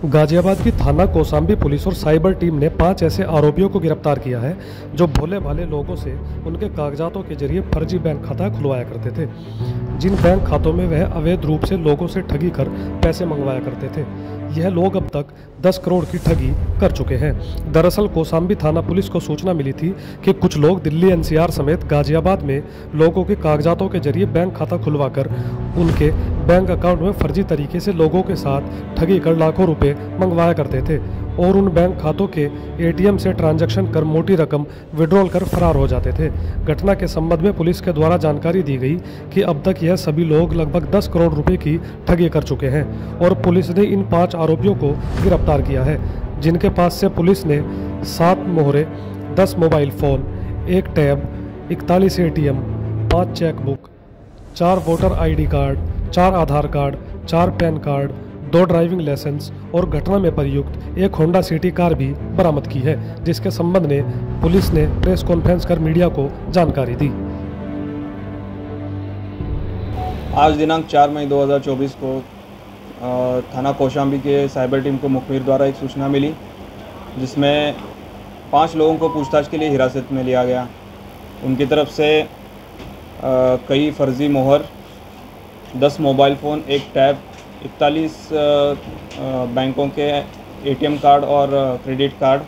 गाजियाबाद की थाना कौशाम्बी पुलिस और साइबर टीम ने 5 ऐसे आरोपियों को गिरफ्तार किया है जो भोले भाले लोगों से उनके कागजातों के जरिए फर्जी बैंक खाता खुलवाया करते थे, जिन बैंक खातों में वह अवैध रूप से लोगों से ठगी कर पैसे मंगवाया करते थे। यह लोग अब तक 10 करोड़ की ठगी कर चुके हैं। दरअसल कौशाम्बी थाना पुलिस को सूचना मिली थी कि कुछ लोग दिल्ली एनसीआर समेत गाजियाबाद में लोगों के कागजातों के जरिए बैंक खाता खुलवाकर उनके बैंक अकाउंट में फर्जी तरीके से लोगों के साथ ठगी कर लाखों रुपए मंगवाया करते थे और उन बैंक खातों के एटीएम से ट्रांजैक्शन कर मोटी रकम विड्रॉल कर फरार हो जाते थे। घटना के संबंध में पुलिस के द्वारा जानकारी दी गई कि अब तक यह सभी लोग लगभग 10 करोड़ रुपए की ठगी कर चुके हैं और पुलिस ने इन 5 आरोपियों को गिरफ्तार किया है, जिनके पास से पुलिस ने 7 मोहरे, 10 mobile phone, 1 tab, 41 ATM, 5 chequebook, 4 voter ID card, 4 Aadhaar card, 4 PAN card, 2 driving licence और घटना में प्रयुक्त एक होंडा सिटी कार भी बरामद की है, जिसके संबंध में पुलिस ने प्रेस कॉन्फ्रेंस कर मीडिया को जानकारी दी। आज दिनांक 4 मई 2024 को थाना कौशाम्बी के साइबर टीम को मुखबिर द्वारा एक सूचना मिली, जिसमें 5 लोगों को पूछताछ के लिए हिरासत में लिया गया। उनकी तरफ से कई फर्जी मोहर, 10 मोबाइल फ़ोन, 1 टैब, 41 बैंकों के एटीएम कार्ड और क्रेडिट कार्ड,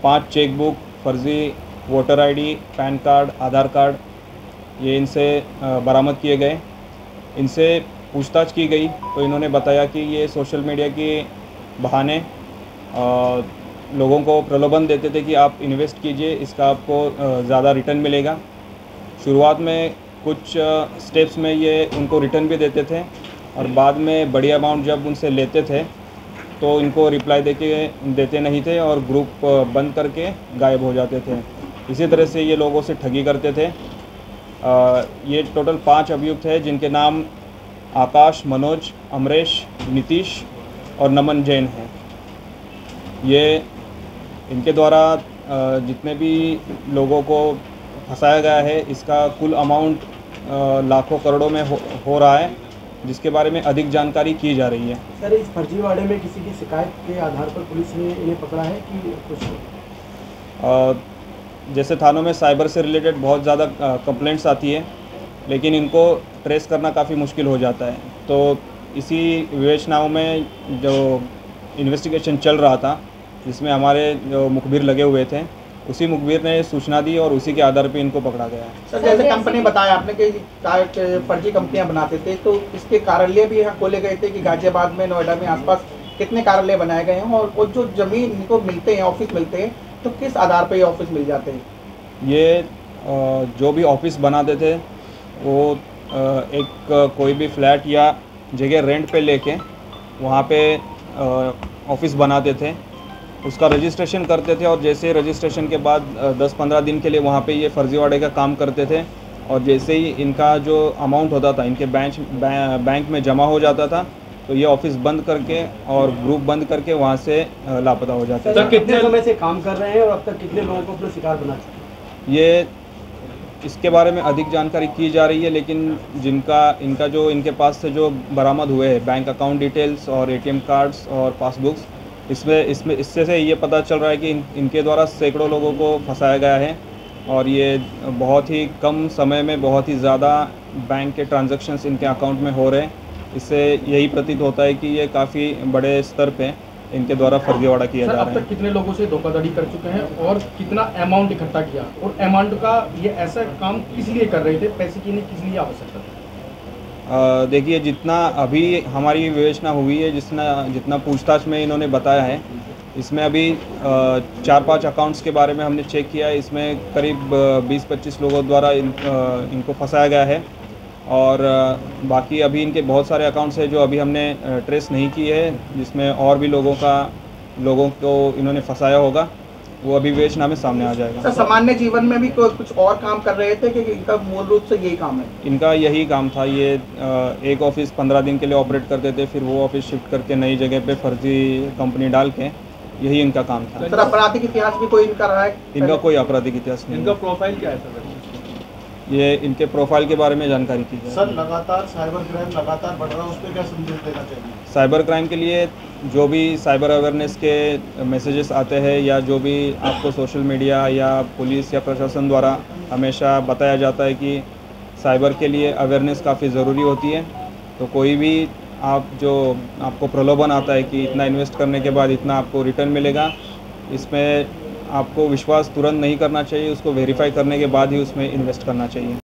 5 चेकबुक, फर्जी वोटर आईडी, पैन कार्ड, आधार कार्ड, ये इनसे बरामद किए गए। इनसे पूछताछ की गई तो इन्होंने बताया कि ये सोशल मीडिया के बहाने लोगों को प्रलोभन देते थे कि आप इन्वेस्ट कीजिए, इसका आपको ज़्यादा रिटर्न मिलेगा। शुरुआत में कुछ स्टेप्स में ये उनको रिटर्न भी देते थे और बाद में बड़ी अमाउंट जब उनसे लेते थे तो इनको रिप्लाई देते नहीं थे और ग्रुप बंद करके गायब हो जाते थे। इसी तरह से ये लोगों से ठगी करते थे। ये टोटल 5 अभियुक्त हैं, जिनके नाम आकाश, मनोज, अमरेश, नीतीश और नमन जैन हैं। ये इनके द्वारा जितने भी लोगों को फंसाया गया है, इसका कुल अमाउंट लाखों करोड़ों में हो रहा है, जिसके बारे में अधिक जानकारी की जा रही है। सर, इस फर्जीवाड़े में किसी की शिकायत के आधार पर पुलिस ने इन्हें पकड़ा है कि कुछ? जैसे थानों में साइबर से रिलेटेड बहुत ज़्यादा कंप्लेंट्स आती है, लेकिन इनको ट्रेस करना काफ़ी मुश्किल हो जाता है। तो इसी विवेचनाओं में जो इन्वेस्टिगेशन चल रहा था, जिसमें हमारे जो मुखबिर लगे हुए थे, उसी मुखबिर ने सूचना दी और उसी के आधार पे इनको पकड़ा गया है। सर, जैसे कंपनी बताया आपने कि फर्जी कंपनियां बनाते थे, तो इसके कार्यालय भी यहाँ खोले गए थे कि गाजियाबाद में, नोएडा में आसपास कितने कार्यालय बनाए गए हैं और जो जमीन इनको मिलते हैं, ऑफिस मिलते हैं, तो किस आधार पर ये ऑफिस मिल जाते हैं? ये जो भी ऑफिस बनाते थे वो एक कोई भी फ्लैट या जगह रेंट पे लेके वहाँ पे ऑफिस बनाते थे, उसका रजिस्ट्रेशन करते थे और जैसे रजिस्ट्रेशन के बाद 10-15 दिन के लिए वहाँ पे ये फर्जीवाड़े का काम करते थे और जैसे ही इनका जो अमाउंट होता था इनके बैंक में जमा हो जाता था, तो ये ऑफिस बंद करके और ग्रुप बंद करके वहाँ से लापता हो जाते थे। सर, कितने समय से काम कर रहे हैं और अब तक कितने लोगों को अपना शिकार बना चुके हैं? ये इसके बारे में अधिक जानकारी की जा रही है, लेकिन इनका जो इनके पास से जो बरामद हुए हैं बैंक अकाउंट डिटेल्स और एटीएम कार्ड्स और पासबुक्स, इससे से ये पता चल रहा है कि इनके द्वारा सैकड़ों लोगों को फंसाया गया है और ये बहुत ही कम समय में बहुत ही ज़्यादा बैंक के ट्रांजैक्शंस इनके अकाउंट में हो रहे हैं। इससे यही प्रतीत होता है कि ये काफ़ी बड़े स्तर पे इनके द्वारा फर्जीवाड़ा किया जा रहा है। अब तक कितने लोगों से धोखाधड़ी कर चुके हैं और कितना अमाउंट इकट्ठा किया, और अमाउंट का ये ऐसा काम किस लिए कर रहे थे, पैसे की किस लिए आवश्यकता थी? देखिए, जितना अभी हमारी विवेचना हुई है, जितना पूछताछ में इन्होंने बताया है, इसमें अभी 4-5 अकाउंट्स के बारे में हमने चेक किया है। इसमें करीब 20-25 लोगों द्वारा इनको फंसाया गया है और बाकी अभी इनके बहुत सारे अकाउंट्स हैं जो अभी हमने ट्रेस नहीं किए हैं, जिसमें और भी लोगों को इन्होंने फंसाया होगा, वो अभी विवेचना में सामने आ जाएगा। सर, सामान्य जीवन में भी कुछ और काम कर रहे थे कि इनका मूल रूप से यही काम है? इनका यही काम था। ये एक ऑफिस 15 दिन के लिए ऑपरेट करते थे, फिर वो ऑफिस शिफ्ट करके नई जगह पे फर्जी कंपनी डाल के, यही इनका काम था। सर, आपराधिक इतिहास भी कोई इनका रहा है? इनका कोई आपराधिक इतिहास नहीं। इनका प्रोफाइल क्या है सर? ये इनके प्रोफाइल के बारे में जानकारी की जाए। सर, लगातार साइबर क्राइम लगातार बढ़ रहा है, उस पर क्या संदेश देना चाहिए? साइबर क्राइम के लिए जो भी साइबर अवेयरनेस के मैसेजेस आते हैं या जो भी आपको सोशल मीडिया या पुलिस या प्रशासन द्वारा हमेशा बताया जाता है कि साइबर के लिए अवेयरनेस काफ़ी ज़रूरी होती है, तो कोई भी आपको प्रलोभन आता है कि इतना इन्वेस्ट करने के बाद इतना आपको रिटर्न मिलेगा, इसमें आपको विश्वास तुरंत नहीं करना चाहिए, उसको वेरीफाई करने के बाद ही उसमें इन्वेस्ट करना चाहिए।